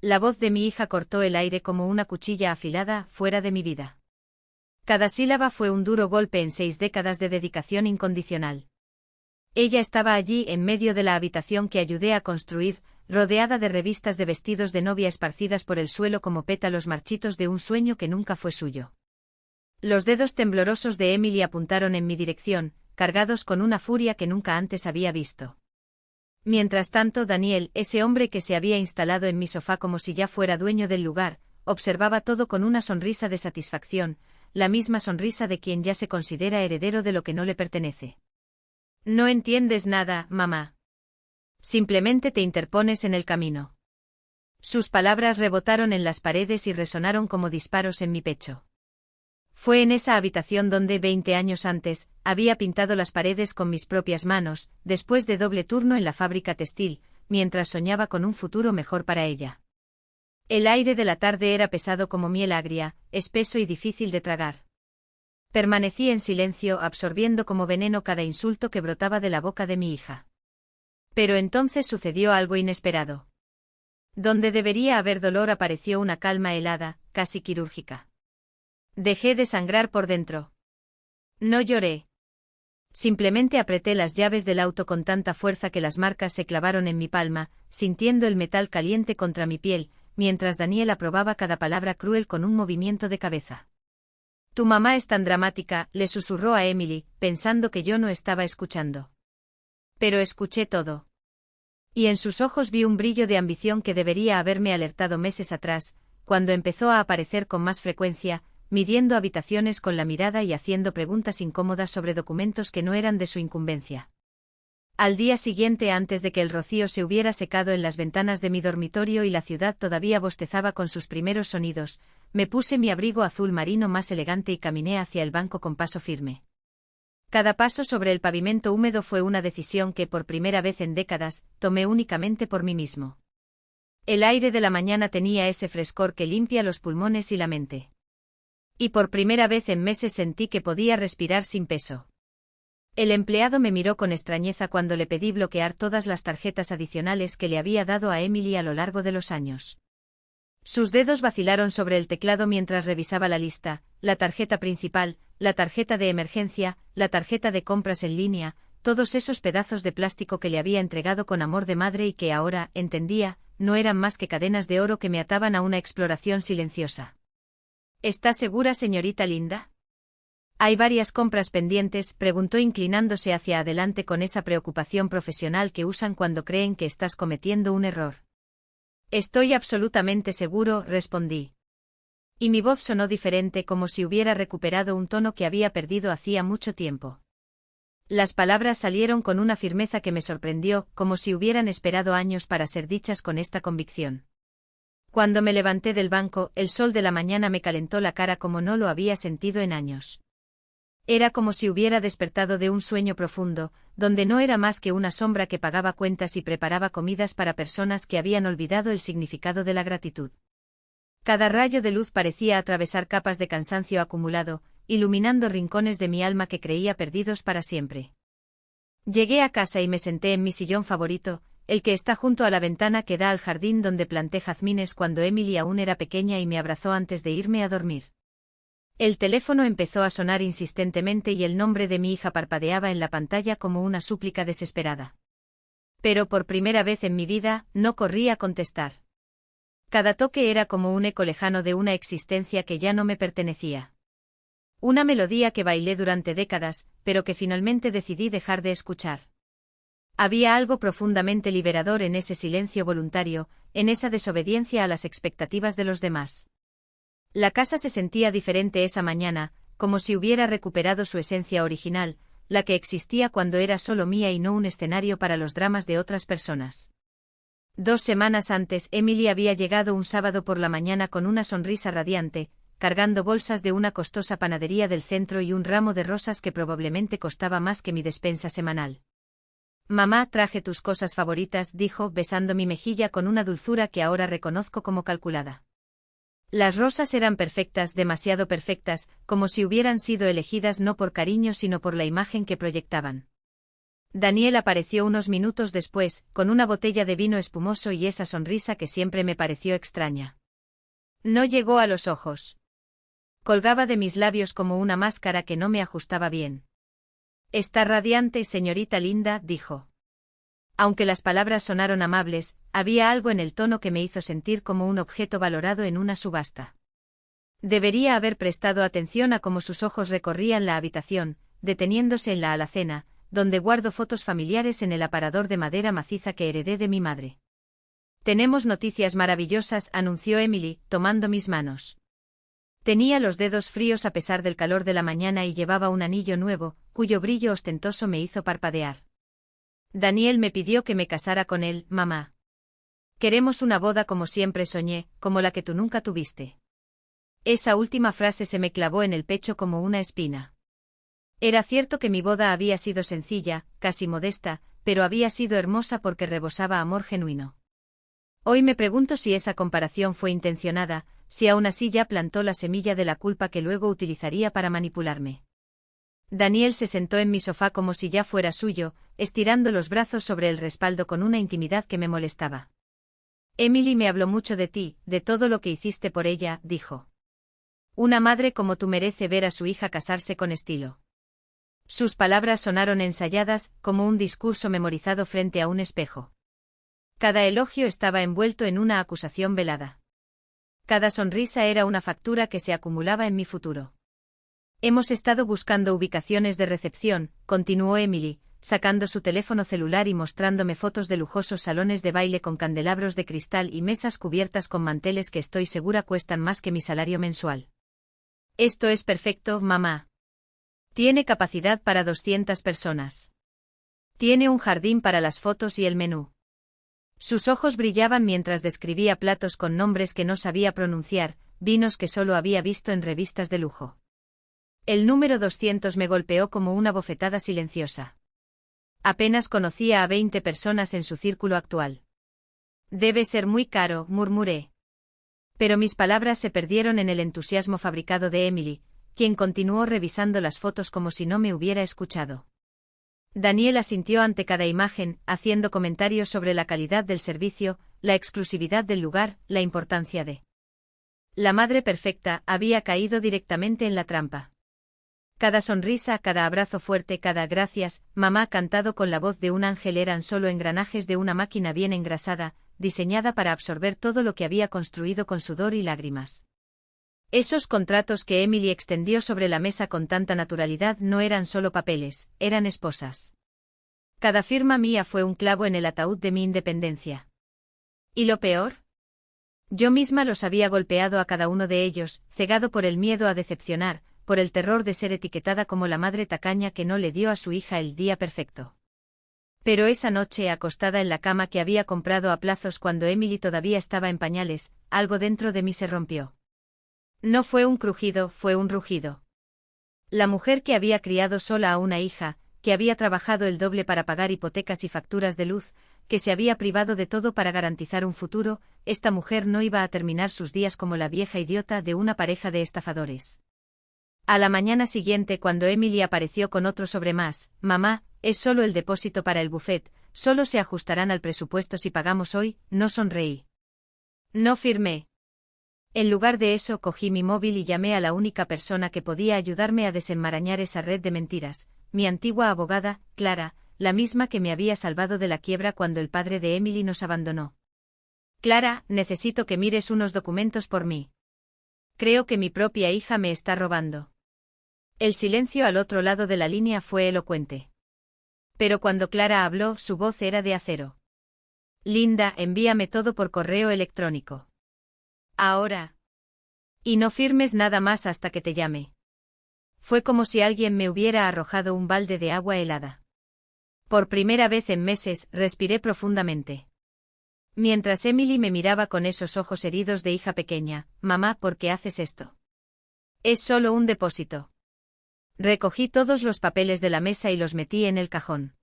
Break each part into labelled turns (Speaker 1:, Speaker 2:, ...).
Speaker 1: La voz de mi hija cortó el aire como una cuchilla afilada, fuera de mi vida. Cada sílaba fue un duro golpe en 6 décadas de dedicación incondicional. Ella estaba allí en medio de la habitación que ayudé a construir, rodeada de revistas de vestidos de novia esparcidas por el suelo como pétalos marchitos de un sueño que nunca fue suyo. Los dedos temblorosos de Emily apuntaron en mi dirección, cargados con una furia que nunca antes había visto. Mientras tanto, Daniel, ese hombre que se había instalado en mi sofá como si ya fuera dueño del lugar, observaba todo con una sonrisa de satisfacción, la misma sonrisa de quien ya se considera heredero de lo que no le pertenece. No entiendes nada, mamá. Simplemente te interpones en el camino. Sus palabras rebotaron en las paredes y resonaron como disparos en mi pecho. Fue en esa habitación donde 20 años antes, había pintado las paredes con mis propias manos, después de doble turno en la fábrica textil, mientras soñaba con un futuro mejor para ella. El aire de la tarde era pesado como miel agria, espeso y difícil de tragar. Permanecí en silencio, absorbiendo como veneno cada insulto que brotaba de la boca de mi hija. Pero entonces sucedió algo inesperado. Donde debería haber dolor apareció una calma helada, casi quirúrgica. Dejé de sangrar por dentro. No lloré. Simplemente apreté las llaves del auto con tanta fuerza que las marcas se clavaron en mi palma, sintiendo el metal caliente contra mi piel, mientras Daniel aprobaba cada palabra cruel con un movimiento de cabeza. Tu mamá es tan dramática, le susurró a Emily, pensando que yo no estaba escuchando. Pero escuché todo. Y en sus ojos vi un brillo de ambición que debería haberme alertado meses atrás, cuando empezó a aparecer con más frecuencia, midiendo habitaciones con la mirada y haciendo preguntas incómodas sobre documentos que no eran de su incumbencia. Al día siguiente, antes de que el rocío se hubiera secado en las ventanas de mi dormitorio y la ciudad todavía bostezaba con sus primeros sonidos, me puse mi abrigo azul marino más elegante y caminé hacia el banco con paso firme. Cada paso sobre el pavimento húmedo fue una decisión que, por primera vez en décadas, tomé únicamente por mí mismo. El aire de la mañana tenía ese frescor que limpia los pulmones y la mente. Y por primera vez en meses sentí que podía respirar sin peso. El empleado me miró con extrañeza cuando le pedí bloquear todas las tarjetas adicionales que le había dado a Emily a lo largo de los años. Sus dedos vacilaron sobre el teclado mientras revisaba la lista, la tarjeta principal, la tarjeta de emergencia, la tarjeta de compras en línea, todos esos pedazos de plástico que le había entregado con amor de madre y que ahora, entendía, no eran más que cadenas de oro que me ataban a una exploración silenciosa. ¿Está segura, señorita Linda? ¿Hay varias compras pendientes?, preguntó inclinándose hacia adelante con esa preocupación profesional que usan cuando creen que estás cometiendo un error. Estoy absolutamente seguro, respondí. Y mi voz sonó diferente, como si hubiera recuperado un tono que había perdido hacía mucho tiempo. Las palabras salieron con una firmeza que me sorprendió, como si hubieran esperado años para ser dichas con esta convicción. Cuando me levanté del banco, el sol de la mañana me calentó la cara como no lo había sentido en años. Era como si hubiera despertado de un sueño profundo, donde no era más que una sombra que pagaba cuentas y preparaba comidas para personas que habían olvidado el significado de la gratitud. Cada rayo de luz parecía atravesar capas de cansancio acumulado, iluminando rincones de mi alma que creía perdidos para siempre. Llegué a casa y me senté en mi sillón favorito, el que está junto a la ventana que da al jardín donde planté jazmines cuando Emily aún era pequeña y me abrazó antes de irme a dormir. El teléfono empezó a sonar insistentemente y el nombre de mi hija parpadeaba en la pantalla como una súplica desesperada. Pero por primera vez en mi vida, no corrí a contestar. Cada toque era como un eco lejano de una existencia que ya no me pertenecía. Una melodía que bailé durante décadas, pero que finalmente decidí dejar de escuchar. Había algo profundamente liberador en ese silencio voluntario, en esa desobediencia a las expectativas de los demás. La casa se sentía diferente esa mañana, como si hubiera recuperado su esencia original, la que existía cuando era solo mía y no un escenario para los dramas de otras personas. 2 semanas antes, Emily había llegado un sábado por la mañana con una sonrisa radiante, cargando bolsas de una costosa panadería del centro y un ramo de rosas que probablemente costaba más que mi despensa semanal. Mamá, traje tus cosas favoritas, dijo, besando mi mejilla con una dulzura que ahora reconozco como calculada. Las rosas eran perfectas, demasiado perfectas, como si hubieran sido elegidas no por cariño sino por la imagen que proyectaban. Daniel apareció unos minutos después, con una botella de vino espumoso y esa sonrisa que siempre me pareció extraña. No llegó a los ojos. Colgaba de mis labios como una máscara que no me ajustaba bien. «Está radiante, señorita linda», dijo. Aunque las palabras sonaron amables, había algo en el tono que me hizo sentir como un objeto valorado en una subasta. Debería haber prestado atención a cómo sus ojos recorrían la habitación, deteniéndose en la alacena, donde guardo fotos familiares en el aparador de madera maciza que heredé de mi madre. «Tenemos noticias maravillosas», anunció Emily, tomando mis manos. Tenía los dedos fríos a pesar del calor de la mañana y llevaba un anillo nuevo, cuyo brillo ostentoso me hizo parpadear. «Daniel me pidió que me casara con él, mamá. Queremos una boda como siempre soñé, como la que tú nunca tuviste». Esa última frase se me clavó en el pecho como una espina. Era cierto que mi boda había sido sencilla, casi modesta, pero había sido hermosa porque rebosaba amor genuino. Hoy me pregunto si esa comparación fue intencionada, si aún así ya plantó la semilla de la culpa que luego utilizaría para manipularme. Daniel se sentó en mi sofá como si ya fuera suyo, estirando los brazos sobre el respaldo con una intimidad que me molestaba. «Emily me habló mucho de ti, de todo lo que hiciste por ella», dijo. «Una madre como tú merece ver a su hija casarse con estilo». Sus palabras sonaron ensayadas, como un discurso memorizado frente a un espejo. Cada elogio estaba envuelto en una acusación velada. Cada sonrisa era una factura que se acumulaba en mi futuro. «Hemos estado buscando ubicaciones de recepción», continuó Emily, sacando su teléfono celular y mostrándome fotos de lujosos salones de baile con candelabros de cristal y mesas cubiertas con manteles que estoy segura cuestan más que mi salario mensual. «Esto es perfecto, mamá. Tiene capacidad para 200 personas. Tiene un jardín para las fotos y el menú». Sus ojos brillaban mientras describía platos con nombres que no sabía pronunciar, vinos que solo había visto en revistas de lujo. El número 200 me golpeó como una bofetada silenciosa. Apenas conocía a 20 personas en su círculo actual. «Debe ser muy caro», murmuré. Pero mis palabras se perdieron en el entusiasmo fabricado de Emily, quien continuó revisando las fotos como si no me hubiera escuchado. Daniel asintió ante cada imagen, haciendo comentarios sobre la calidad del servicio, la exclusividad del lugar, la importancia de la madre perfecta. Había caído directamente en la trampa. Cada sonrisa, cada abrazo fuerte, cada «gracias, mamá» cantado con la voz de un ángel eran solo engranajes de una máquina bien engrasada, diseñada para absorber todo lo que había construido con sudor y lágrimas. Esos contratos que Emily extendió sobre la mesa con tanta naturalidad no eran solo papeles, eran esposas. Cada firma mía fue un clavo en el ataúd de mi independencia. ¿Y lo peor? Yo misma los había golpeado a cada uno de ellos, cegado por el miedo a decepcionar, por el terror de ser etiquetada como la madre tacaña que no le dio a su hija el día perfecto. Pero esa noche, acostada en la cama que había comprado a plazos cuando Emily todavía estaba en pañales, algo dentro de mí se rompió. No fue un crujido, fue un rugido. La mujer que había criado sola a una hija, que había trabajado el doble para pagar hipotecas y facturas de luz, que se había privado de todo para garantizar un futuro, esta mujer no iba a terminar sus días como la vieja idiota de una pareja de estafadores. A la mañana siguiente, cuando Emily apareció con otro sobre más, «Mamá, es solo el depósito para el buffet, solo se ajustarán al presupuesto si pagamos hoy», no sonreí. No firmé. En lugar de eso, cogí mi móvil y llamé a la única persona que podía ayudarme a desenmarañar esa red de mentiras, mi antigua abogada, Clara, la misma que me había salvado de la quiebra cuando el padre de Emily nos abandonó. «Clara, necesito que mires unos documentos por mí. Creo que mi propia hija me está robando». El silencio al otro lado de la línea fue elocuente. Pero cuando Clara habló, su voz era de acero. «Linda, envíame todo por correo electrónico. Ahora. Y no firmes nada más hasta que te llame». Fue como si alguien me hubiera arrojado un balde de agua helada. Por primera vez en meses, respiré profundamente. Mientras Emily me miraba con esos ojos heridos de hija pequeña, «Mamá, ¿por qué haces esto? Es solo un depósito». Recogí todos los papeles de la mesa y los metí en el cajón.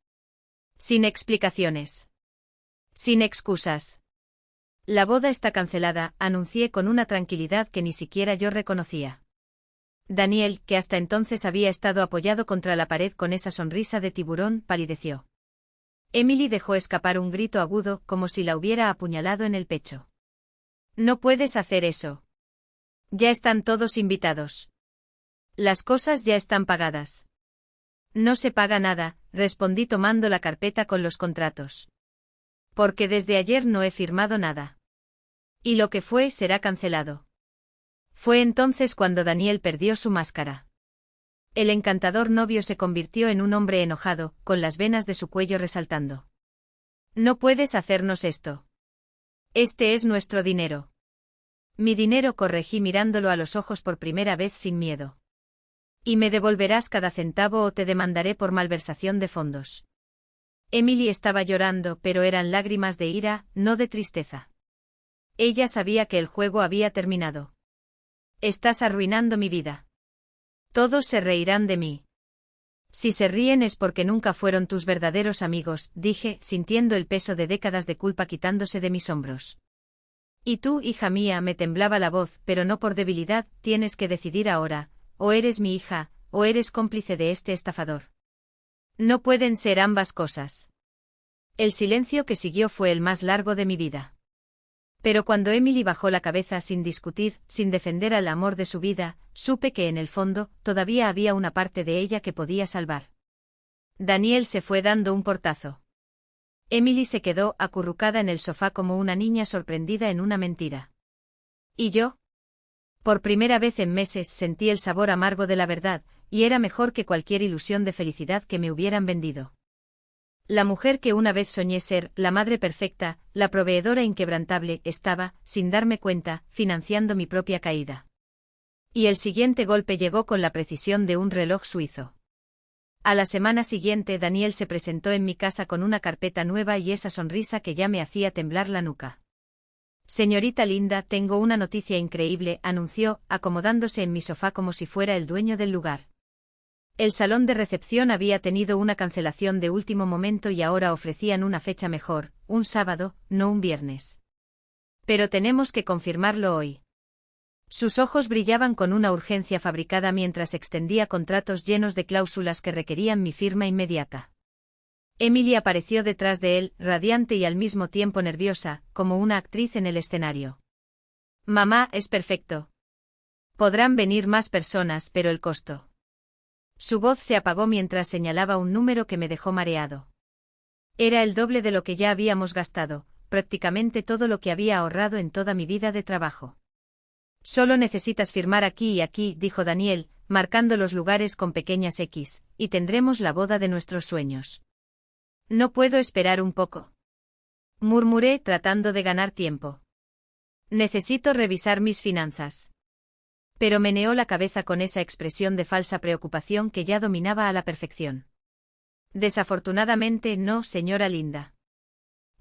Speaker 1: Sin explicaciones. Sin excusas. «La boda está cancelada», anuncié con una tranquilidad que ni siquiera yo reconocía. Daniel, que hasta entonces había estado apoyado contra la pared con esa sonrisa de tiburón, palideció. Emily dejó escapar un grito agudo, como si la hubiera apuñalado en el pecho. No puedes hacer eso. Ya están todos invitados. Las cosas ya están pagadas. No se paga nada, respondí tomando la carpeta con los contratos. Porque desde ayer no he firmado nada. Y lo que fue será cancelado. Fue entonces cuando Daniel perdió su máscara. El encantador novio se convirtió en un hombre enojado, con las venas de su cuello resaltando. No puedes hacernos esto. Este es nuestro dinero. Mi dinero, corregí mirándolo a los ojos por primera vez sin miedo. Y me devolverás cada centavo o te demandaré por malversación de fondos. Emily estaba llorando, pero eran lágrimas de ira, no de tristeza. Ella sabía que el juego había terminado. Estás arruinando mi vida. Todos se reirán de mí. Si se ríen es porque nunca fueron tus verdaderos amigos, dije, sintiendo el peso de décadas de culpa quitándose de mis hombros. Y tú, hija mía, me temblaba la voz, pero no por debilidad, tienes que decidir ahora, o eres mi hija, o eres cómplice de este estafador. No pueden ser ambas cosas. El silencio que siguió fue el más largo de mi vida. Pero cuando Emily bajó la cabeza sin discutir, sin defender al amor de su vida, supe que en el fondo, todavía había una parte de ella que podía salvar. Daniel se fue dando un portazo. Emily se quedó acurrucada en el sofá como una niña sorprendida en una mentira. ¿Y yo? Por primera vez en meses sentí el sabor amargo de la verdad, y era mejor que cualquier ilusión de felicidad que me hubieran vendido. La mujer que una vez soñé ser, la madre perfecta, la proveedora inquebrantable, estaba, sin darme cuenta, financiando mi propia caída. Y el siguiente golpe llegó con la precisión de un reloj suizo. A la semana siguiente Daniel se presentó en mi casa con una carpeta nueva y esa sonrisa que ya me hacía temblar la nuca. Señorita Linda, tengo una noticia increíble, anunció, acomodándose en mi sofá como si fuera el dueño del lugar. El salón de recepción había tenido una cancelación de último momento y ahora ofrecían una fecha mejor, un sábado, no un viernes. Pero tenemos que confirmarlo hoy. Sus ojos brillaban con una urgencia fabricada mientras extendía contratos llenos de cláusulas que requerían mi firma inmediata. Emily apareció detrás de él, radiante y al mismo tiempo nerviosa, como una actriz en el escenario. Mamá, es perfecto. Podrán venir más personas, pero el costo. Su voz se apagó mientras señalaba un número que me dejó mareado. Era el doble de lo que ya habíamos gastado, prácticamente todo lo que había ahorrado en toda mi vida de trabajo. Solo necesitas firmar aquí y aquí, dijo Daniel, marcando los lugares con pequeñas X, y tendremos la boda de nuestros sueños. No puedo esperar un poco. Murmuré tratando de ganar tiempo. Necesito revisar mis finanzas. Pero meneó la cabeza con esa expresión de falsa preocupación que ya dominaba a la perfección. Desafortunadamente no, señora Linda.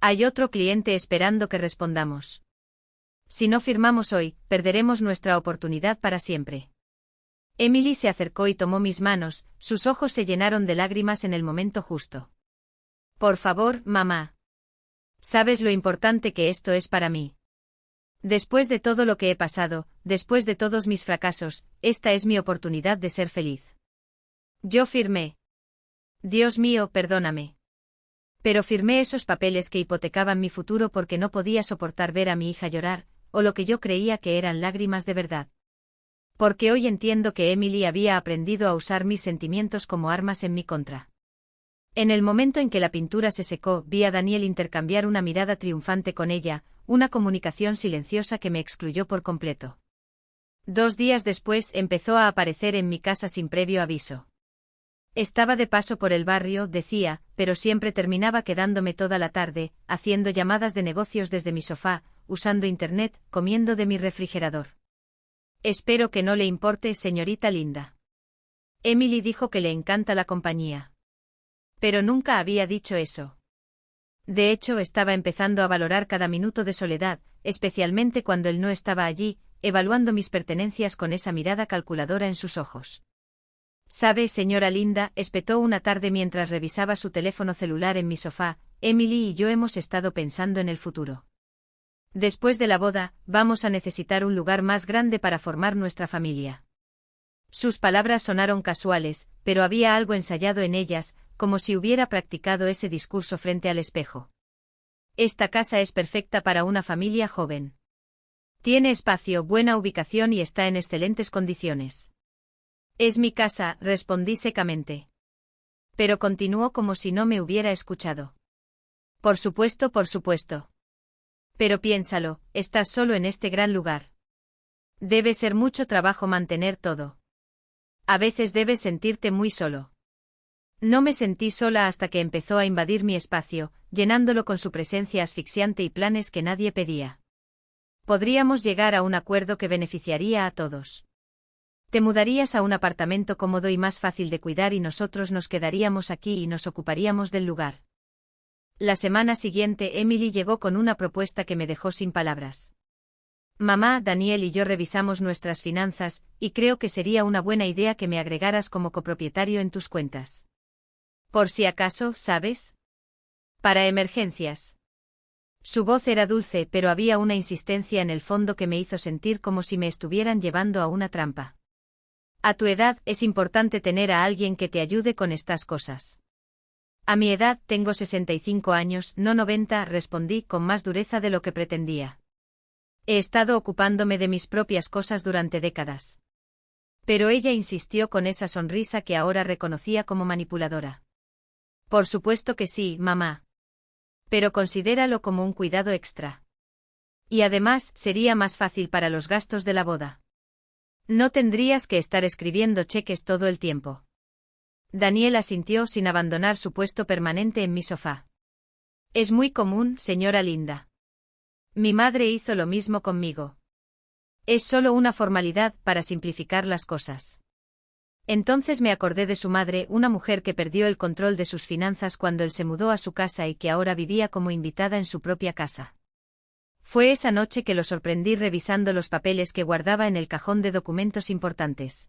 Speaker 1: Hay otro cliente esperando que respondamos. Si no firmamos hoy, perderemos nuestra oportunidad para siempre. Emily se acercó y tomó mis manos, sus ojos se llenaron de lágrimas en el momento justo. Por favor, mamá. ¿Sabes lo importante que esto es para mí? Después de todo lo que he pasado, después de todos mis fracasos, esta es mi oportunidad de ser feliz. Yo firmé. Dios mío, perdóname. Pero firmé esos papeles que hipotecaban mi futuro porque no podía soportar ver a mi hija llorar, o lo que yo creía que eran lágrimas de verdad. Porque hoy entiendo que Emily había aprendido a usar mis sentimientos como armas en mi contra. En el momento en que la pintura se secó, vi a Daniel intercambiar una mirada triunfante con ella, una comunicación silenciosa que me excluyó por completo. 2 días después empezó a aparecer en mi casa sin previo aviso. Estaba de paso por el barrio, decía, pero siempre terminaba quedándome toda la tarde, haciendo llamadas de negocios desde mi sofá, usando internet, comiendo de mi refrigerador. Espero que no le importe, señorita Linda. Emily dijo que le encanta la compañía. Pero nunca había dicho eso. De hecho, estaba empezando a valorar cada minuto de soledad, especialmente cuando él no estaba allí, evaluando mis pertenencias con esa mirada calculadora en sus ojos. «Sabe, señora Linda», espetó una tarde mientras revisaba su teléfono celular en mi sofá, «Emily y yo hemos estado pensando en el futuro. Después de la boda, vamos a necesitar un lugar más grande para formar nuestra familia». Sus palabras sonaron casuales, pero había algo ensayado en ellas, como si hubiera practicado ese discurso frente al espejo. Esta casa es perfecta para una familia joven. Tiene espacio, buena ubicación y está en excelentes condiciones. Es mi casa, respondí secamente. Pero continuó como si no me hubiera escuchado. Por supuesto, por supuesto. Pero piénsalo, estás solo en este gran lugar. Debe ser mucho trabajo mantener todo. A veces debes sentirte muy solo. No me sentí sola hasta que empezó a invadir mi espacio, llenándolo con su presencia asfixiante y planes que nadie pedía. Podríamos llegar a un acuerdo que beneficiaría a todos. Te mudarías a un apartamento cómodo y más fácil de cuidar y nosotros nos quedaríamos aquí y nos ocuparíamos del lugar. La semana siguiente Emily llegó con una propuesta que me dejó sin palabras. Mamá, Daniel y yo revisamos nuestras finanzas, y creo que sería una buena idea que me agregaras como copropietario en tus cuentas. Por si acaso, ¿sabes? Para emergencias. Su voz era dulce, pero había una insistencia en el fondo que me hizo sentir como si me estuvieran llevando a una trampa. A tu edad, es importante tener a alguien que te ayude con estas cosas. A mi edad, tengo 65 años, no 90, respondí con más dureza de lo que pretendía. He estado ocupándome de mis propias cosas durante décadas. Pero ella insistió con esa sonrisa que ahora reconocía como manipuladora. Por supuesto que sí, mamá. Pero considéralo como un cuidado extra. Y además, sería más fácil para los gastos de la boda. No tendrías que estar escribiendo cheques todo el tiempo. Daniel asintió sin abandonar su puesto permanente en mi sofá. Es muy común, señora Linda. Mi madre hizo lo mismo conmigo. Es solo una formalidad para simplificar las cosas. Entonces me acordé de su madre, una mujer que perdió el control de sus finanzas cuando él se mudó a su casa y que ahora vivía como invitada en su propia casa. Fue esa noche que lo sorprendí revisando los papeles que guardaba en el cajón de documentos importantes.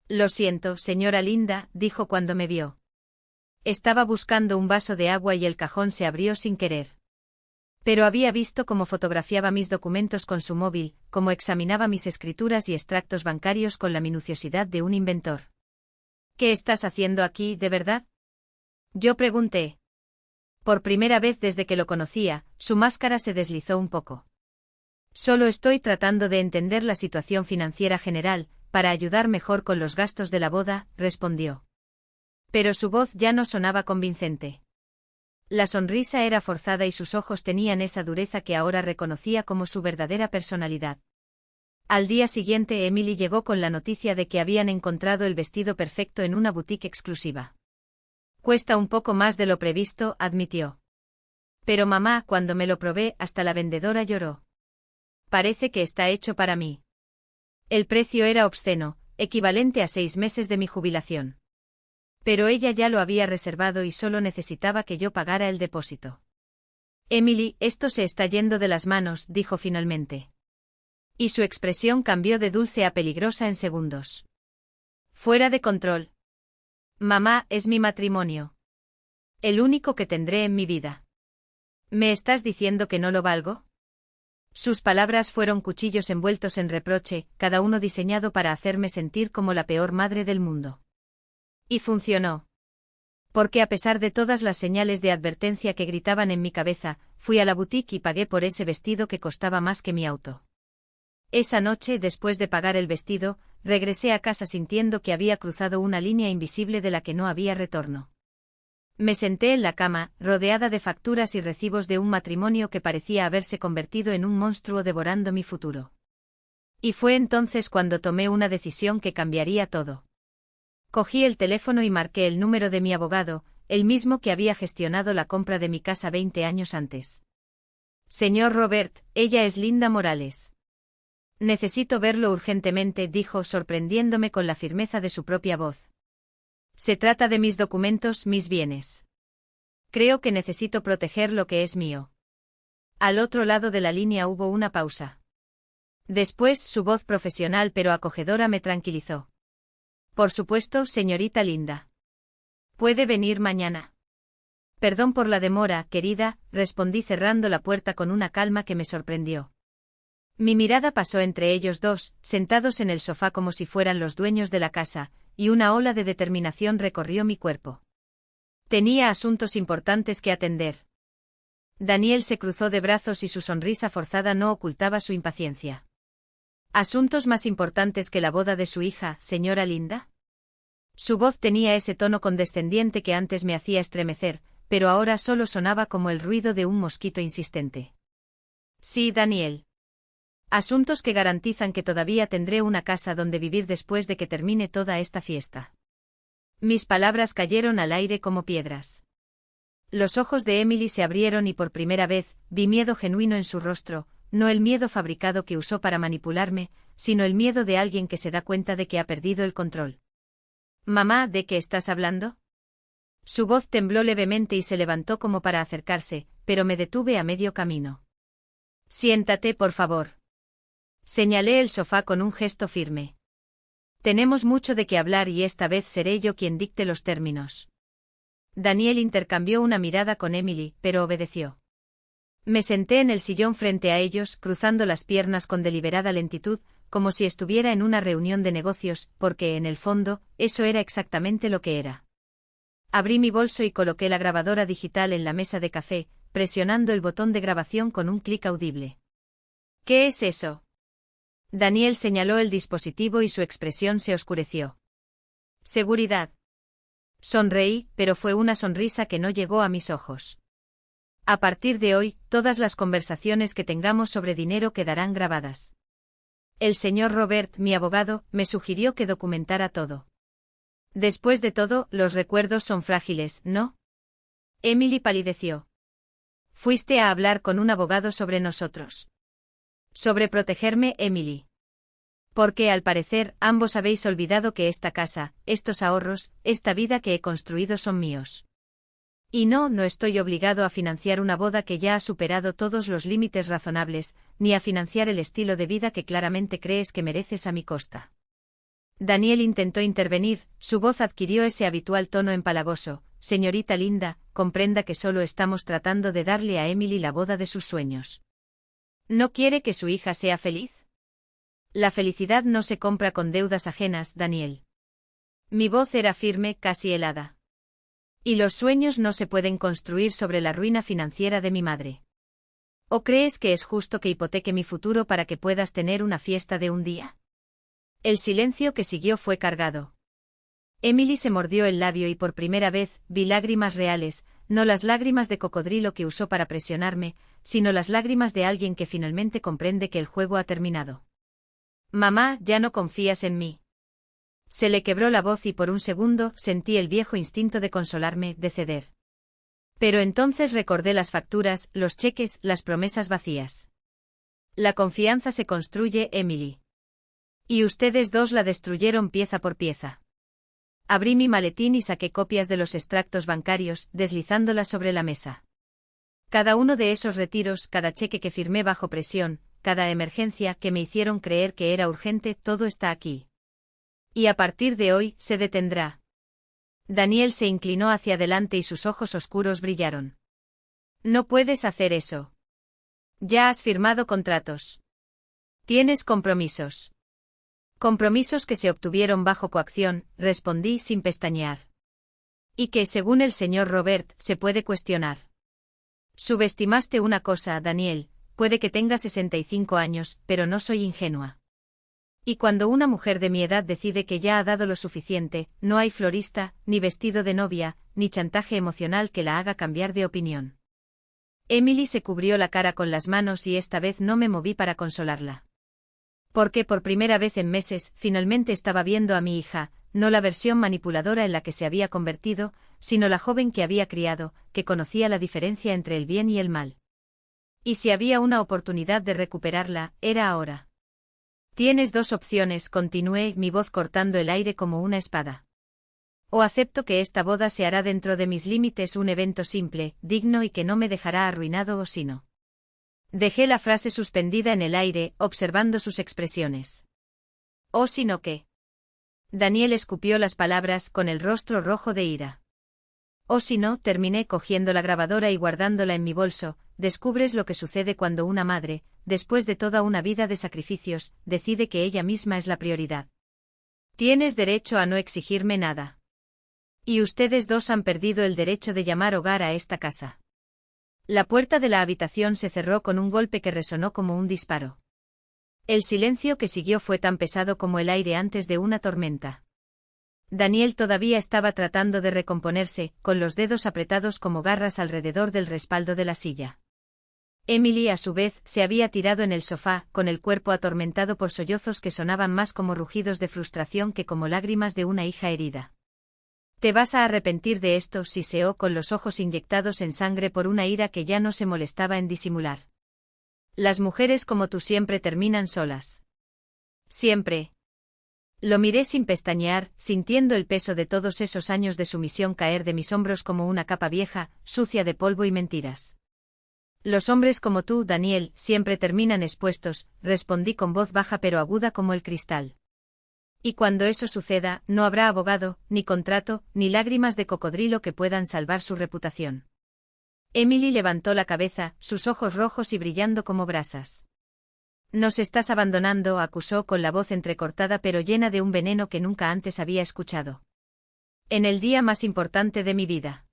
Speaker 1: Lo siento, señora Linda, dijo cuando me vio. Estaba buscando un vaso de agua y el cajón se abrió sin querer. Pero había visto cómo fotografiaba mis documentos con su móvil, cómo examinaba mis escrituras y extractos bancarios con la minuciosidad de un inventor. ¿Qué estás haciendo aquí, de verdad? Yo pregunté. Por primera vez desde que lo conocía, su máscara se deslizó un poco. Solo estoy tratando de entender la situación financiera general, para ayudar mejor con los gastos de la boda, respondió. Pero su voz ya no sonaba convincente. La sonrisa era forzada y sus ojos tenían esa dureza que ahora reconocía como su verdadera personalidad. Al día siguiente Emily llegó con la noticia de que habían encontrado el vestido perfecto en una boutique exclusiva. Cuesta un poco más de lo previsto, admitió. Pero mamá, cuando me lo probé, hasta la vendedora lloró. Parece que está hecho para mí. El precio era obsceno, equivalente a 6 meses de mi jubilación. Pero ella ya lo había reservado y solo necesitaba que yo pagara el depósito. Emily, esto se está yendo de las manos, dijo finalmente. Y su expresión cambió de dulce a peligrosa en segundos. Fuera de control. Mamá, es mi matrimonio. El único que tendré en mi vida. ¿Me estás diciendo que no lo valgo? Sus palabras fueron cuchillos envueltos en reproche, cada uno diseñado para hacerme sentir como la peor madre del mundo. Y funcionó. Porque a pesar de todas las señales de advertencia que gritaban en mi cabeza, fui a la boutique y pagué por ese vestido que costaba más que mi auto. Esa noche, después de pagar el vestido, regresé a casa sintiendo que había cruzado una línea invisible de la que no había retorno. Me senté en la cama, rodeada de facturas y recibos de un matrimonio que parecía haberse convertido en un monstruo devorando mi futuro. Y fue entonces cuando tomé una decisión que cambiaría todo. Cogí el teléfono y marqué el número de mi abogado, el mismo que había gestionado la compra de mi casa 20 años antes. Señor Robert, ella es Linda Morales. Necesito verlo urgentemente, dijo, sorprendiéndome con la firmeza de su propia voz. Se trata de mis documentos, mis bienes. Creo que necesito proteger lo que es mío. Al otro lado de la línea hubo una pausa. Después, su voz profesional pero acogedora me tranquilizó. Por supuesto, señorita Linda. ¿Puede venir mañana? Perdón por la demora, querida, respondí cerrando la puerta con una calma que me sorprendió. Mi mirada pasó entre ellos dos, sentados en el sofá como si fueran los dueños de la casa, y una ola de determinación recorrió mi cuerpo. Tenía asuntos importantes que atender. Daniel se cruzó de brazos y su sonrisa forzada no ocultaba su impaciencia. ¿Asuntos más importantes que la boda de su hija, señora Linda? Su voz tenía ese tono condescendiente que antes me hacía estremecer, pero ahora solo sonaba como el ruido de un mosquito insistente. Sí, Daniel. Asuntos que garantizan que todavía tendré una casa donde vivir después de que termine toda esta fiesta. Mis palabras cayeron al aire como piedras. Los ojos de Emily se abrieron y por primera vez vi miedo genuino en su rostro, no el miedo fabricado que usó para manipularme, sino el miedo de alguien que se da cuenta de que ha perdido el control. Mamá, ¿de qué estás hablando? Su voz tembló levemente y se levantó como para acercarse, pero me detuve a medio camino. Siéntate, por favor. Señalé el sofá con un gesto firme. Tenemos mucho de qué hablar y esta vez seré yo quien dicte los términos. Daniel intercambió una mirada con Emily, pero obedeció. Me senté en el sillón frente a ellos, cruzando las piernas con deliberada lentitud, como si estuviera en una reunión de negocios, porque, en el fondo, eso era exactamente lo que era. Abrí mi bolso y coloqué la grabadora digital en la mesa de café, presionando el botón de grabación con un clic audible. ¿Qué es eso? Daniel señaló el dispositivo y su expresión se oscureció. Seguridad. Sonreí, pero fue una sonrisa que no llegó a mis ojos. A partir de hoy, todas las conversaciones que tengamos sobre dinero quedarán grabadas. El señor Robert, mi abogado, me sugirió que documentara todo. Después de todo, los recuerdos son frágiles, ¿no? Emily palideció. Fuiste a hablar con un abogado sobre nosotros. Sobre protegerme, Emily. Porque, al parecer, ambos habéis olvidado que esta casa, estos ahorros, esta vida que he construido son míos. Y no estoy obligado a financiar una boda que ya ha superado todos los límites razonables, ni a financiar el estilo de vida que claramente crees que mereces a mi costa. Daniel intentó intervenir, su voz adquirió ese habitual tono empalagoso. Señorita Linda, comprenda que solo estamos tratando de darle a Emily la boda de sus sueños. ¿No quiere que su hija sea feliz? La felicidad no se compra con deudas ajenas, Daniel. Mi voz era firme, casi helada. Y los sueños no se pueden construir sobre la ruina financiera de mi madre. ¿O crees que es justo que hipoteque mi futuro para que puedas tener una fiesta de un día? El silencio que siguió fue cargado. Emily se mordió el labio y por primera vez vi lágrimas reales, no las lágrimas de cocodrilo que usó para presionarme, sino las lágrimas de alguien que finalmente comprende que el juego ha terminado. Mamá, ¿ya no confías en mí? Se le quebró la voz y por un segundo sentí el viejo instinto de consolarme, de ceder. Pero entonces recordé las facturas, los cheques, las promesas vacías. La confianza se construye, Emily. Y ustedes dos la destruyeron pieza por pieza. Abrí mi maletín y saqué copias de los extractos bancarios, deslizándolas sobre la mesa. Cada uno de esos retiros, cada cheque que firmé bajo presión, cada emergencia que me hicieron creer que era urgente, todo está aquí. Y a partir de hoy, se detendrá. Daniel se inclinó hacia adelante y sus ojos oscuros brillaron. No puedes hacer eso. Ya has firmado contratos. Tienes compromisos. Compromisos que se obtuvieron bajo coacción, respondí sin pestañear. Y que, según el señor Robert, se puede cuestionar. Subestimaste una cosa, Daniel, puede que tenga 65 años, pero no soy ingenua. Y cuando una mujer de mi edad decide que ya ha dado lo suficiente, no hay florista, ni vestido de novia, ni chantaje emocional que la haga cambiar de opinión. Emily se cubrió la cara con las manos y esta vez no me moví para consolarla. Porque por primera vez en meses, finalmente estaba viendo a mi hija, no la versión manipuladora en la que se había convertido, sino la joven que había criado, que conocía la diferencia entre el bien y el mal. Y si había una oportunidad de recuperarla, era ahora. Tienes dos opciones, continué, mi voz cortando el aire como una espada. O acepto que esta boda se hará dentro de mis límites un evento simple, digno y que no me dejará arruinado o si no. Dejé la frase suspendida en el aire, observando sus expresiones. ¿O si no qué? Daniel escupió las palabras con el rostro rojo de ira. O si no, terminé cogiendo la grabadora y guardándola en mi bolso, descubres lo que sucede cuando una madre, después de toda una vida de sacrificios, decide que ella misma es la prioridad. Tienes derecho a no exigirme nada. Y ustedes dos han perdido el derecho de llamar hogar a esta casa. La puerta de la habitación se cerró con un golpe que resonó como un disparo. El silencio que siguió fue tan pesado como el aire antes de una tormenta. Daniel todavía estaba tratando de recomponerse, con los dedos apretados como garras alrededor del respaldo de la silla. Emily, a su vez, se había tirado en el sofá, con el cuerpo atormentado por sollozos que sonaban más como rugidos de frustración que como lágrimas de una hija herida. «Te vas a arrepentir de esto», siseó con los ojos inyectados en sangre por una ira que ya no se molestaba en disimular. «Las mujeres como tú siempre terminan solas. Siempre». Lo miré sin pestañear, sintiendo el peso de todos esos años de sumisión caer de mis hombros como una capa vieja, sucia de polvo y mentiras. «Los hombres como tú, Daniel, siempre terminan expuestos», respondí con voz baja pero aguda como el cristal. «Y cuando eso suceda, no habrá abogado, ni contrato, ni lágrimas de cocodrilo que puedan salvar su reputación». Emily levantó la cabeza, sus ojos rojos y brillando como brasas. «Nos estás abandonando», acusó con la voz entrecortada pero llena de un veneno que nunca antes había escuchado. «En el día más importante de mi vida».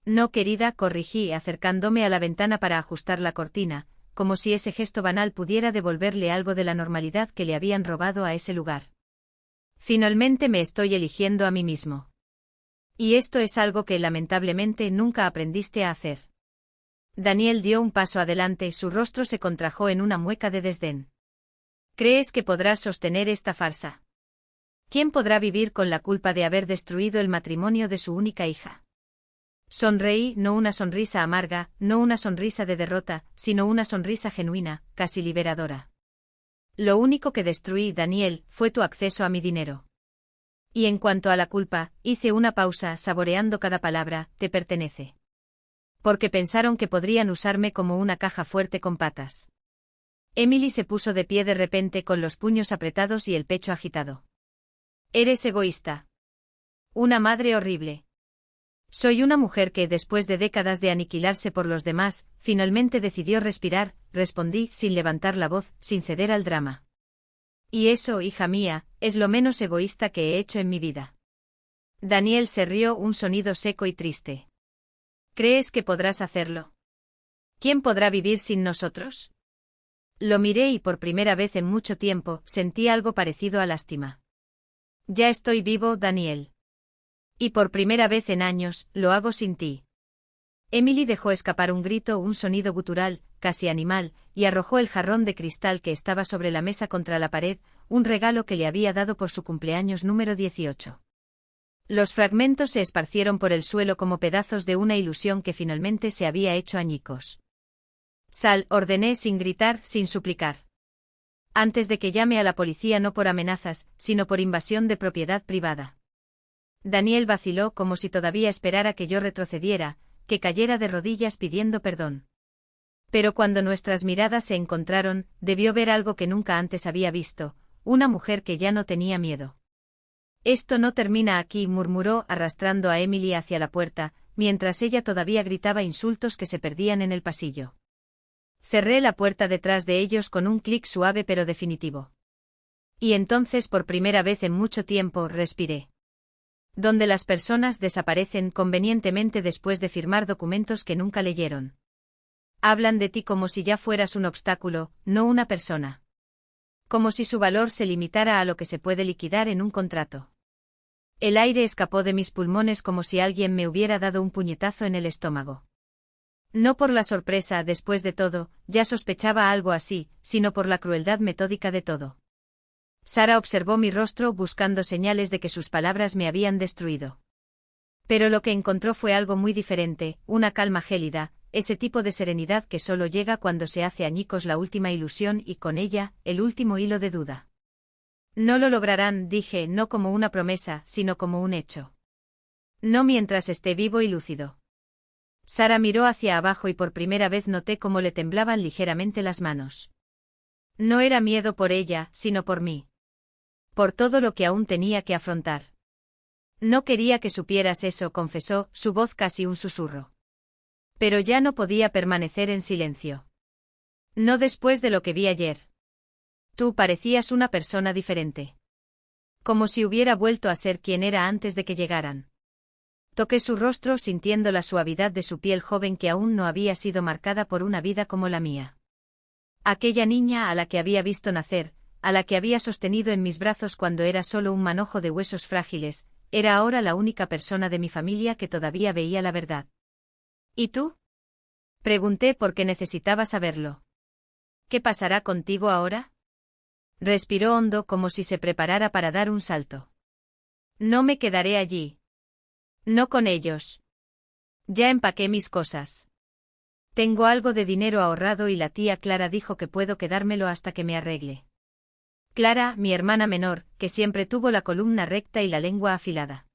Speaker 1: «No, querida», corrigí, acercándome a la ventana para ajustar la cortina, como si ese gesto banal pudiera devolverle algo de la normalidad que le habían robado a ese lugar. «Finalmente me estoy eligiendo a mí mismo. Y esto es algo que lamentablemente nunca aprendiste a hacer». Daniel dio un paso adelante, su rostro se contrajo en una mueca de desdén. «¿Crees que podrás sostener esta farsa? ¿Quién podrá vivir con la culpa de haber destruido el matrimonio de su única hija?» Sonreí, no una sonrisa amarga, no una sonrisa de derrota, sino una sonrisa genuina, casi liberadora. «Lo único que destruí, Daniel, fue tu acceso a mi dinero. Y en cuanto a la culpa», hice una pausa, saboreando cada palabra, «te pertenece. Porque pensaron que podrían usarme como una caja fuerte con patas». Emily se puso de pie de repente con los puños apretados y el pecho agitado. «Eres egoísta. Una madre horrible. Soy una mujer que, después de décadas de aniquilarse por los demás, finalmente decidió respirar», respondí, sin levantar la voz, sin ceder al drama. «Y eso, hija mía, es lo menos egoísta que he hecho en mi vida». Daniel se rió, un sonido seco y triste. «¿Crees que podrás hacerlo? ¿Quién podrá vivir sin nosotros?» Lo miré y por primera vez en mucho tiempo sentí algo parecido a lástima. «Ya estoy vivo, Daniel. Y por primera vez en años, lo hago sin ti». Emily dejó escapar un grito, un sonido gutural, casi animal, y arrojó el jarrón de cristal que estaba sobre la mesa contra la pared, un regalo que le había dado por su cumpleaños número 18. Los fragmentos se esparcieron por el suelo como pedazos de una ilusión que finalmente se había hecho añicos. «Sal», ordené sin gritar, sin suplicar. «Antes de que llame a la policía, no por amenazas, sino por invasión de propiedad privada». Daniel vaciló como si todavía esperara que yo retrocediera, que cayera de rodillas pidiendo perdón. Pero cuando nuestras miradas se encontraron, debió ver algo que nunca antes había visto, una mujer que ya no tenía miedo. «Esto no termina aquí», murmuró, arrastrando a Emily hacia la puerta, mientras ella todavía gritaba insultos que se perdían en el pasillo. Cerré la puerta detrás de ellos con un clic suave pero definitivo. Y entonces, por primera vez en mucho tiempo, respiré. Donde las personas desaparecen convenientemente después de firmar documentos que nunca leyeron. Hablan de ti como si ya fueras un obstáculo, no una persona. Como si su valor se limitara a lo que se puede liquidar en un contrato. El aire escapó de mis pulmones como si alguien me hubiera dado un puñetazo en el estómago. No por la sorpresa, después de todo, ya sospechaba algo así, sino por la crueldad metódica de todo. Sara observó mi rostro buscando señales de que sus palabras me habían destruido. Pero lo que encontró fue algo muy diferente, una calma gélida, ese tipo de serenidad que solo llega cuando se hace añicos la última ilusión y con ella, el último hilo de duda. «No lo lograrán», dije, no como una promesa, sino como un hecho. «No mientras esté vivo y lúcido». Sara miró hacia abajo y por primera vez noté cómo le temblaban ligeramente las manos. No era miedo por ella, sino por mí. Por todo lo que aún tenía que afrontar. «No quería que supieras eso», confesó, su voz casi un susurro. Pero ya no podía permanecer en silencio. «No después de lo que vi ayer. Tú parecías una persona diferente. Como si hubiera vuelto a ser quien era antes de que llegaran». Toqué su rostro sintiendo la suavidad de su piel joven que aún no había sido marcada por una vida como la mía. Aquella niña a la que había visto nacer, a la que había sostenido en mis brazos cuando era solo un manojo de huesos frágiles, era ahora la única persona de mi familia que todavía veía la verdad. ¿Y tú? Pregunté porque necesitaba saberlo. ¿Qué pasará contigo ahora? Respiró hondo como si se preparara para dar un salto. No me quedaré allí. No con ellos. Ya empaqué mis cosas. Tengo algo de dinero ahorrado y la tía Clara dijo que puedo quedármelo hasta que me arregle. Clara, mi hermana menor, que siempre tuvo la columna recta y la lengua afilada.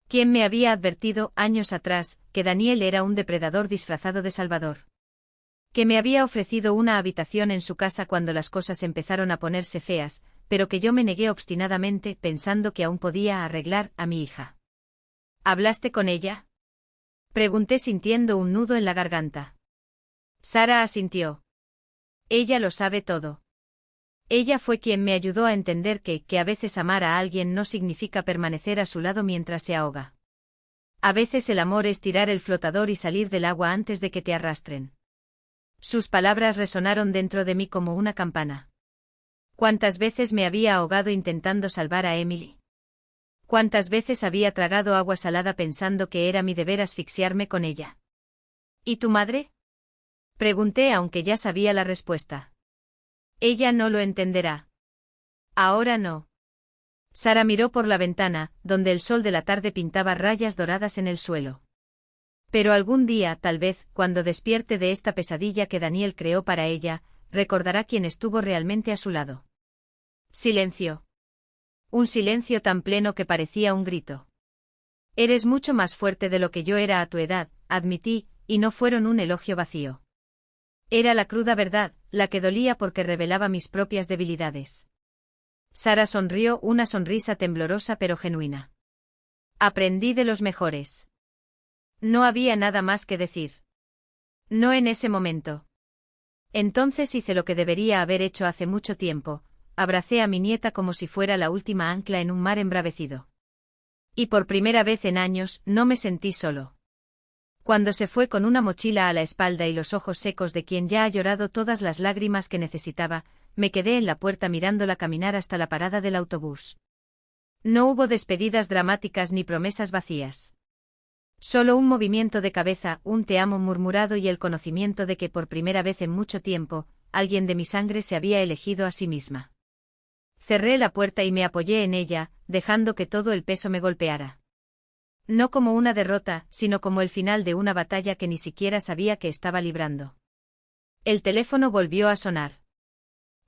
Speaker 1: ¿Quién me había advertido, años atrás, que Daniel era un depredador disfrazado de salvador? Que me había ofrecido una habitación en su casa cuando las cosas empezaron a ponerse feas, pero que yo me negué obstinadamente pensando que aún podía arreglar a mi hija. ¿Hablaste con ella? Pregunté sintiendo un nudo en la garganta. Sara asintió. Ella lo sabe todo. Ella fue quien me ayudó a entender que a veces amar a alguien no significa permanecer a su lado mientras se ahoga. A veces el amor es tirar el flotador y salir del agua antes de que te arrastren. Sus palabras resonaron dentro de mí como una campana. ¿Cuántas veces me había ahogado intentando salvar a Emily? ¿Cuántas veces había tragado agua salada pensando que era mi deber asfixiarme con ella? ¿Y tu madre? Pregunté aunque ya sabía la respuesta. Ella no lo entenderá. Ahora no. Sara miró por la ventana, donde el sol de la tarde pintaba rayas doradas en el suelo. Pero algún día, tal vez, cuando despierte de esta pesadilla que Daniel creó para ella, recordará quién estuvo realmente a su lado. Silencio. Un silencio tan pleno que parecía un grito. Eres mucho más fuerte de lo que yo era a tu edad, admití, y no fueron un elogio vacío. Era la cruda verdad, la que dolía porque revelaba mis propias debilidades. Sara sonrió, una sonrisa temblorosa pero genuina. Aprendí de los mejores. No había nada más que decir. No en ese momento. Entonces hice lo que debería haber hecho hace mucho tiempo, abracé a mi nieta como si fuera la última ancla en un mar embravecido. Y por primera vez en años, no me sentí solo. Cuando se fue con una mochila a la espalda y los ojos secos de quien ya ha llorado todas las lágrimas que necesitaba, me quedé en la puerta mirándola caminar hasta la parada del autobús. No hubo despedidas dramáticas ni promesas vacías. Solo un movimiento de cabeza, un te amo murmurado y el conocimiento de que por primera vez en mucho tiempo, alguien de mi sangre se había elegido a sí misma. Cerré la puerta y me apoyé en ella, dejando que todo el peso me golpeara. No como una derrota, sino como el final de una batalla que ni siquiera sabía que estaba librando. El teléfono volvió a sonar.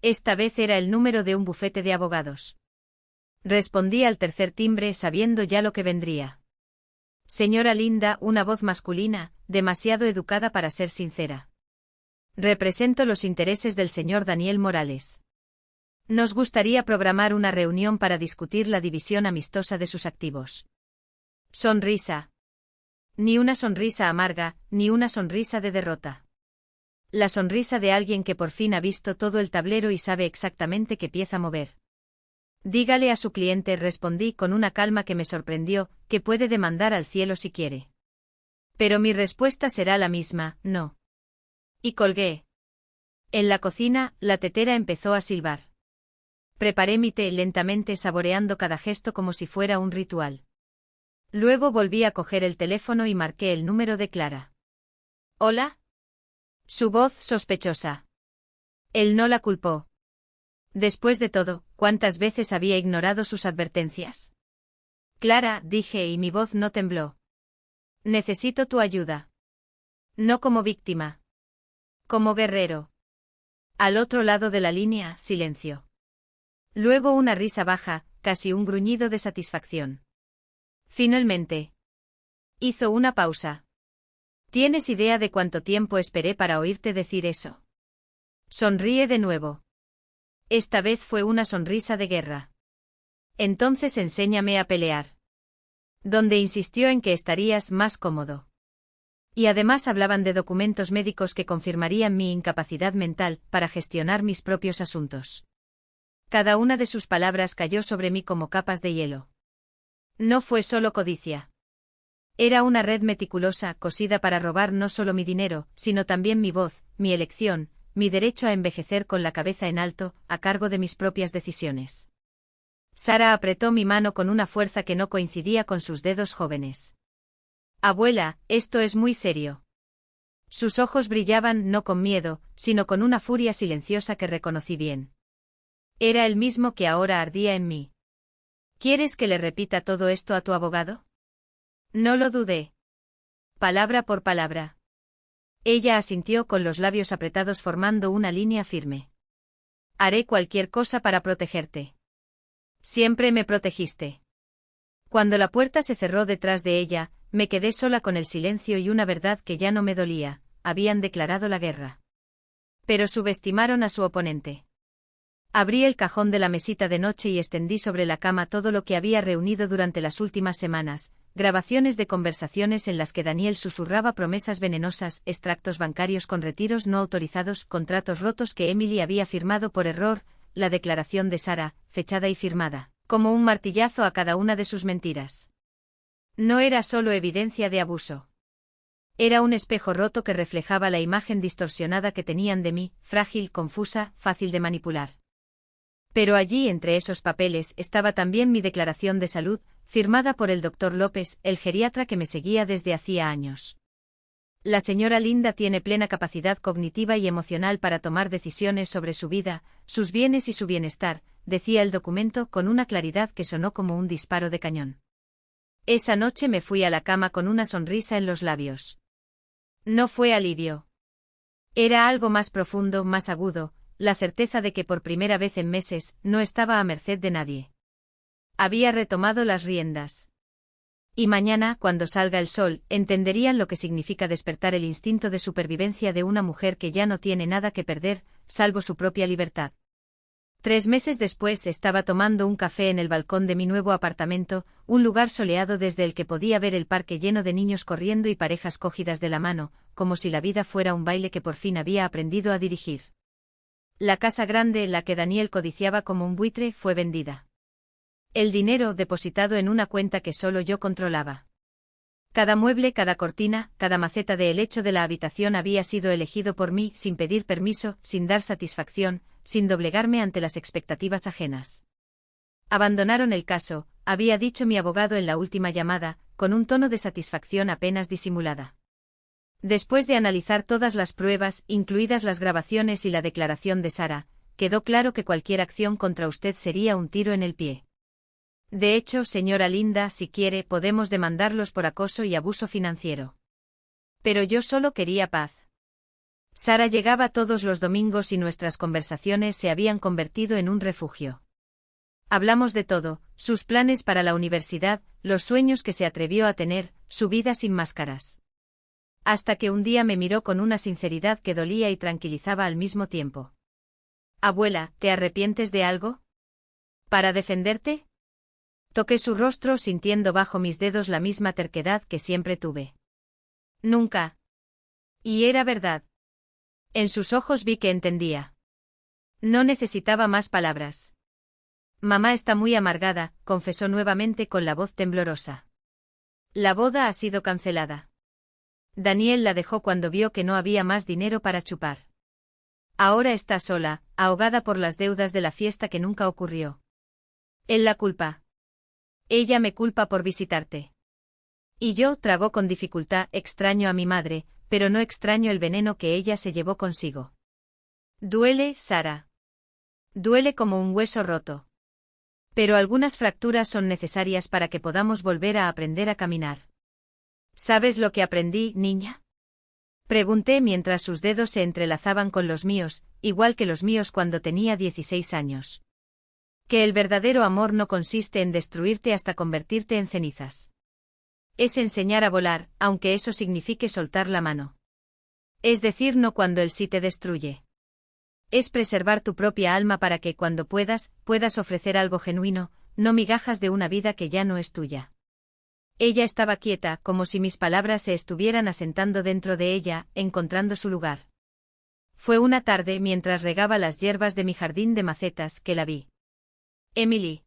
Speaker 1: Esta vez era el número de un bufete de abogados. Respondí al tercer timbre sabiendo ya lo que vendría. Señora Linda, una voz masculina, demasiado educada para ser sincera. Represento los intereses del señor Daniel Morales. Nos gustaría programar una reunión para discutir la división amistosa de sus activos. Sonrisa. Ni una sonrisa amarga, ni una sonrisa de derrota. La sonrisa de alguien que por fin ha visto todo el tablero y sabe exactamente qué pieza mover. Dígale a su cliente, respondí con una calma que me sorprendió, que puede demandar al cielo si quiere. Pero mi respuesta será la misma, no. Y colgué. En la cocina, la tetera empezó a silbar. Preparé mi té lentamente saboreando cada gesto como si fuera un ritual. Luego volví a coger el teléfono y marqué el número de Clara. ¿Hola? Su voz sospechosa. Él no la culpó. Después de todo, ¿cuántas veces había ignorado sus advertencias? Clara, dije y mi voz no tembló. Necesito tu ayuda. No como víctima. Como guerrero. Al otro lado de la línea, silencio. Luego una risa baja, casi un gruñido de satisfacción. Finalmente. Hizo una pausa. ¿Tienes idea de cuánto tiempo esperé para oírte decir eso? Sonríe de nuevo. Esta vez fue una sonrisa de guerra. Entonces enséñame a pelear. Donde insistió en que estarías más cómodo. Y además hablaban de documentos médicos que confirmarían mi incapacidad mental para gestionar mis propios asuntos. Cada una de sus palabras cayó sobre mí como capas de hielo. No fue solo codicia. Era una red meticulosa, cosida para robar no solo mi dinero, sino también mi voz, mi elección, mi derecho a envejecer con la cabeza en alto, a cargo de mis propias decisiones. Sara apretó mi mano con una fuerza que no coincidía con sus dedos jóvenes. Abuela, esto es muy serio. Sus ojos brillaban no con miedo, sino con una furia silenciosa que reconocí bien. Era el mismo que ahora ardía en mí. ¿Quieres que le repita todo esto a tu abogado? No lo dudé. Palabra por palabra. Ella asintió con los labios apretados formando una línea firme. Haré cualquier cosa para protegerte. Siempre me protegiste. Cuando la puerta se cerró detrás de ella, me quedé sola con el silencio y una verdad que ya no me dolía: habían declarado la guerra. Pero subestimaron a su oponente. Abrí el cajón de la mesita de noche y extendí sobre la cama todo lo que había reunido durante las últimas semanas: grabaciones de conversaciones en las que Daniel susurraba promesas venenosas, extractos bancarios con retiros no autorizados, contratos rotos que Emily había firmado por error, la declaración de Sara, fechada y firmada, como un martillazo a cada una de sus mentiras. No era solo evidencia de abuso. Era un espejo roto que reflejaba la imagen distorsionada que tenían de mí, frágil, confusa, fácil de manipular. Pero allí, entre esos papeles, estaba también mi declaración de salud, firmada por el Dr. López, el geriatra que me seguía desde hacía años. La señora Linda tiene plena capacidad cognitiva y emocional para tomar decisiones sobre su vida, sus bienes y su bienestar, decía el documento con una claridad que sonó como un disparo de cañón. Esa noche me fui a la cama con una sonrisa en los labios. No fue alivio. Era algo más profundo, más agudo, la certeza de que por primera vez en meses no estaba a merced de nadie. Había retomado las riendas. Y mañana, cuando salga el sol, entenderían lo que significa despertar el instinto de supervivencia de una mujer que ya no tiene nada que perder, salvo su propia libertad. 3 meses después estaba tomando un café en el balcón de mi nuevo apartamento, un lugar soleado desde el que podía ver el parque lleno de niños corriendo y parejas cogidas de la mano, como si la vida fuera un baile que por fin había aprendido a dirigir. La casa grande, la que Daniel codiciaba como un buitre, fue vendida. El dinero depositado en una cuenta que solo yo controlaba. Cada mueble, cada cortina, cada maceta de helecho de la habitación había sido elegido por mí, sin pedir permiso, sin dar satisfacción, sin doblegarme ante las expectativas ajenas. Abandonaron el caso, había dicho mi abogado en la última llamada, con un tono de satisfacción apenas disimulada. Después de analizar todas las pruebas, incluidas las grabaciones y la declaración de Sara, quedó claro que cualquier acción contra usted sería un tiro en el pie. De hecho, señora Linda, si quiere, podemos demandarlos por acoso y abuso financiero. Pero yo solo quería paz. Sara llegaba todos los domingos y nuestras conversaciones se habían convertido en un refugio. Hablamos de todo: sus planes para la universidad, los sueños que se atrevió a tener, su vida sin máscaras. Hasta que un día me miró con una sinceridad que dolía y tranquilizaba al mismo tiempo. Abuela, ¿te arrepientes de algo? ¿Para defenderte? Toqué su rostro sintiendo bajo mis dedos la misma terquedad que siempre tuve. Nunca. Y era verdad. En sus ojos vi que entendía. No necesitaba más palabras. Mamá está muy amargada, confesó nuevamente con la voz temblorosa. La boda ha sido cancelada. Daniel la dejó cuando vio que no había más dinero para chupar. Ahora está sola, ahogada por las deudas de la fiesta que nunca ocurrió. Él la culpa. Ella me culpa por visitarte. Y yo, tragó con dificultad, extraño a mi madre, pero no extraño el veneno que ella se llevó consigo. Duele, Sara. Duele como un hueso roto. Pero algunas fracturas son necesarias para que podamos volver a aprender a caminar. ¿Sabes lo que aprendí, niña? Pregunté mientras sus dedos se entrelazaban con los míos, igual que los míos cuando tenía 16 años. Que el verdadero amor no consiste en destruirte hasta convertirte en cenizas. Es enseñar a volar, aunque eso signifique soltar la mano. Es decir, no cuando él sí te destruye. Es preservar tu propia alma para que, cuando puedas ofrecer algo genuino, no migajas de una vida que ya no es tuya. Ella estaba quieta, como si mis palabras se estuvieran asentando dentro de ella, encontrando su lugar. Fue una tarde, mientras regaba las hierbas de mi jardín de macetas, que la vi. Emily.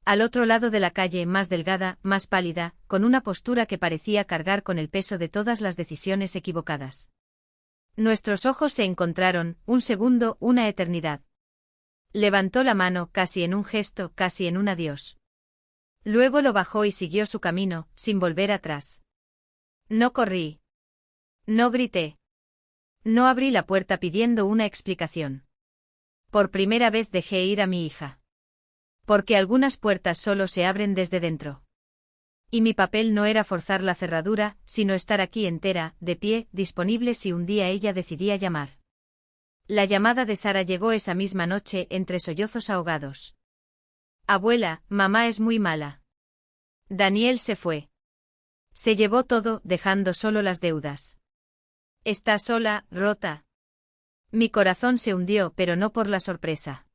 Speaker 1: Al otro lado de la calle, más delgada, más pálida, con una postura que parecía cargar con el peso de todas las decisiones equivocadas. Nuestros ojos se encontraron, un segundo, una eternidad. Levantó la mano, casi en un gesto, casi en un adiós. Luego lo bajó y siguió su camino, sin volver atrás. No corrí. No grité. No abrí la puerta pidiendo una explicación. Por primera vez dejé ir a mi hija. Porque algunas puertas solo se abren desde dentro. Y mi papel no era forzar la cerradura, sino estar aquí entera, de pie, disponible si un día ella decidía llamar. La llamada de Sara llegó esa misma noche entre sollozos ahogados. Abuela, mamá es muy mala. Daniel se fue. Se llevó todo, dejando solo las deudas. Está sola, rota. Mi corazón se hundió, pero no por la sorpresa.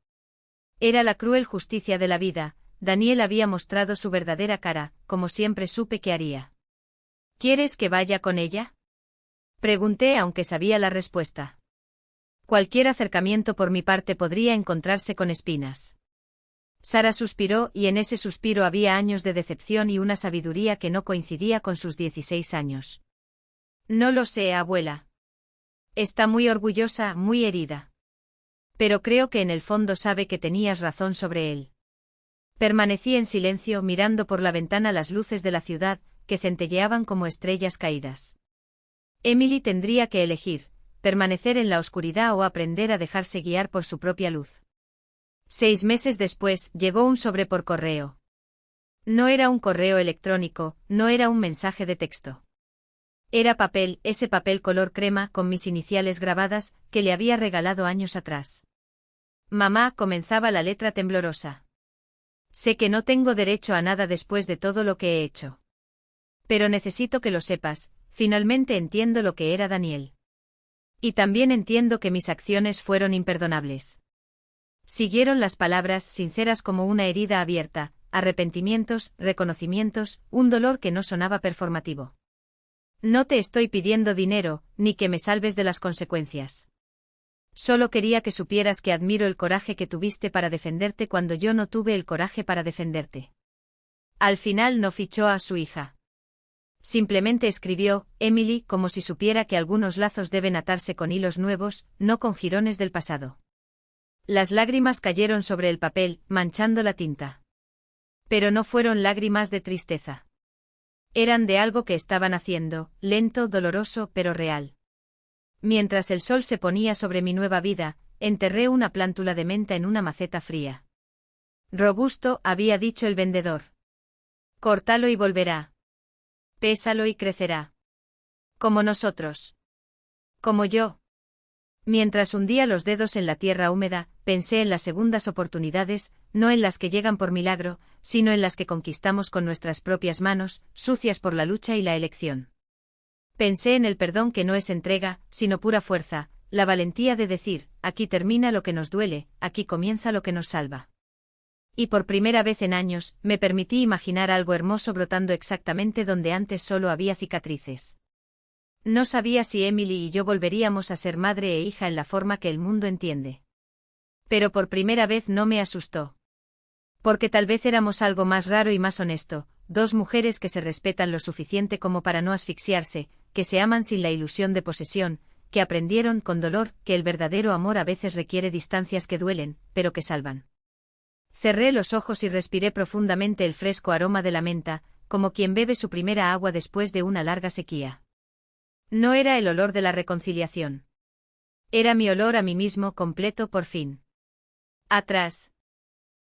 Speaker 1: Era la cruel justicia de la vida. Daniel había mostrado su verdadera cara, como siempre supe que haría. ¿Quieres que vaya con ella? Pregunté aunque sabía la respuesta. Cualquier acercamiento por mi parte podría encontrarse con espinas. Sara suspiró y en ese suspiro había años de decepción y una sabiduría que no coincidía con sus 16 años. No lo sé, abuela. Está muy orgullosa, muy herida. Pero creo que en el fondo sabe que tenías razón sobre él. Permanecí en silencio mirando por la ventana las luces de la ciudad, que centelleaban como estrellas caídas. Emily tendría que elegir, permanecer en la oscuridad o aprender a dejarse guiar por su propia luz. 6 meses después, llegó un sobre por correo. No era un correo electrónico, no era un mensaje de texto. Era papel, ese papel color crema con mis iniciales grabadas, que le había regalado años atrás. Mamá, comenzaba la letra temblorosa. Sé que no tengo derecho a nada después de todo lo que he hecho. Pero necesito que lo sepas, finalmente entiendo lo que era Daniel. Y también entiendo que mis acciones fueron imperdonables. Siguieron las palabras sinceras como una herida abierta, arrepentimientos, reconocimientos, un dolor que no sonaba performativo. No te estoy pidiendo dinero, ni que me salves de las consecuencias. Solo quería que supieras que admiro el coraje que tuviste para defenderte cuando yo no tuve el coraje para defenderte. Al final no fichó a su hija. Simplemente escribió, Emily, como si supiera que algunos lazos deben atarse con hilos nuevos, no con jirones del pasado. Las lágrimas cayeron sobre el papel, manchando la tinta. Pero no fueron lágrimas de tristeza. Eran de algo que estaban haciendo, lento, doloroso, pero real. Mientras el sol se ponía sobre mi nueva vida, enterré una plántula de menta en una maceta fría. Robusto, había dicho el vendedor. Córtalo y volverá. Pésalo y crecerá. Como nosotros. Como yo. Mientras hundía los dedos en la tierra húmeda, pensé en las segundas oportunidades, no en las que llegan por milagro, sino en las que conquistamos con nuestras propias manos, sucias por la lucha y la elección. Pensé en el perdón que no es entrega, sino pura fuerza, la valentía de decir, aquí termina lo que nos duele, aquí comienza lo que nos salva. Y por primera vez en años, me permití imaginar algo hermoso brotando exactamente donde antes solo había cicatrices. No sabía si Emily y yo volveríamos a ser madre e hija en la forma que el mundo entiende. Pero por primera vez no me asustó. Porque tal vez éramos algo más raro y más honesto, 2 mujeres que se respetan lo suficiente como para no asfixiarse, que se aman sin la ilusión de posesión, que aprendieron con dolor que el verdadero amor a veces requiere distancias que duelen, pero que salvan. Cerré los ojos y respiré profundamente el fresco aroma de la menta, como quien bebe su primera agua después de una larga sequía. No era el olor de la reconciliación. Era mi olor a mí mismo completo por fin. Atrás.